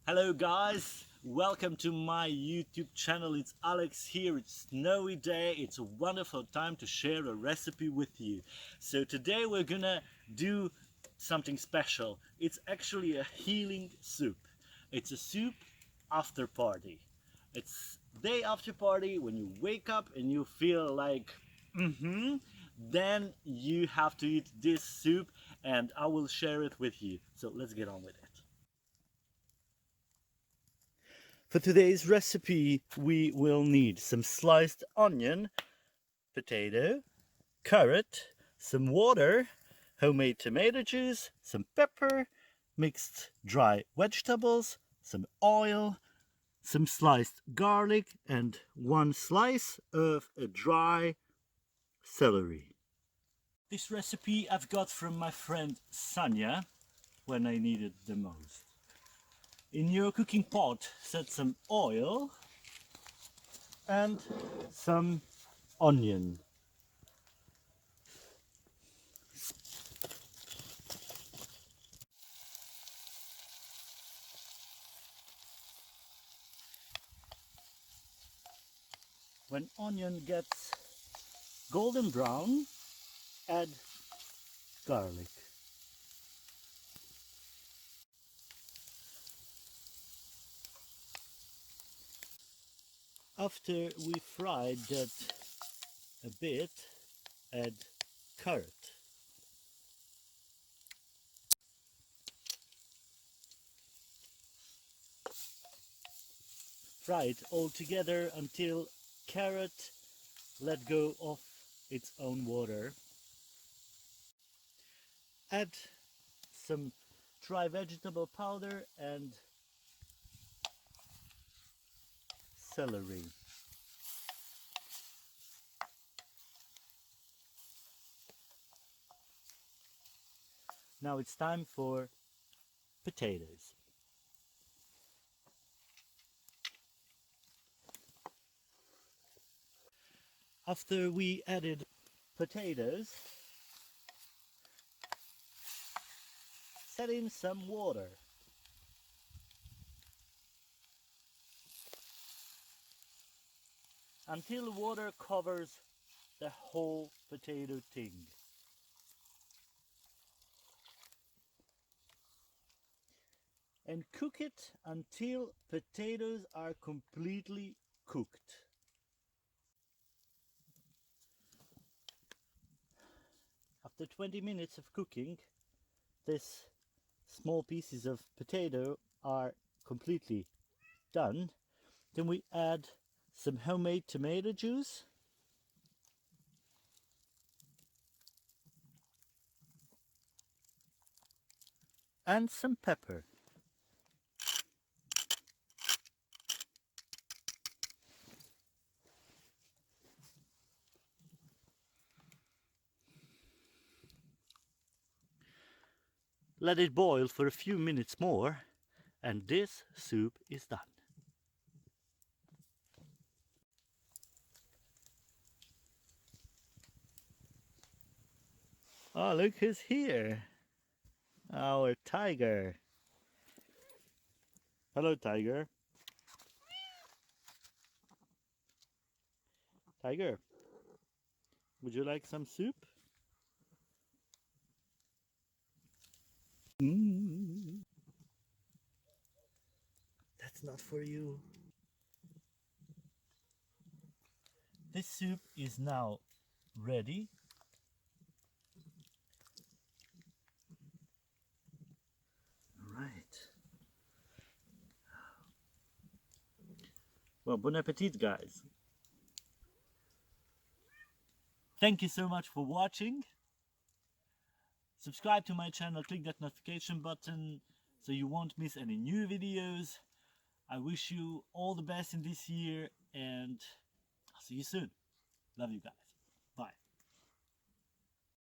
Hello guys, welcome to my YouTube channel. It's Alex here. It's snowy day. It's a wonderful time to share a recipe with you. So today we're gonna do something special. It's actually a healing soup. It's a soup after party. It's day after party when you wake up and you feel like then you have to eat this soup and I will share it with you. So let's get on with it. For today's recipe, we will need some sliced onion, potato, carrot, some water, homemade tomato juice, some pepper, mixed dry vegetables, some oil, some sliced garlic, and one slice of a dry celery. This recipe I've got from my friend Sanya when I need it the most. In your cooking pot, set some oil and some onion. When onion gets golden brown, add garlic. After we fried that a bit, add carrot. Fry it all together until carrot let go of its own water. Add some dry vegetable powder and celery. Now it's time for potatoes. After we added potatoes, set in some water. Until water covers the whole potato thing. And cook it until potatoes are completely cooked. After 20 minutes of cooking, these small pieces of potato are completely done. Then we add some homemade tomato juice and some pepper. Let it boil for a few minutes more and this soup is done. Oh, look who's here. Our tiger. Hello, tiger. Tiger, would you like some soup? That's not for you. This soup is now ready. All right. Well, bon appetit, guys. Thank you so much for watching. Subscribe to my channel, click that notification button so you won't miss any new videos. I wish you all the best in this year and I'll see you soon. Love you guys.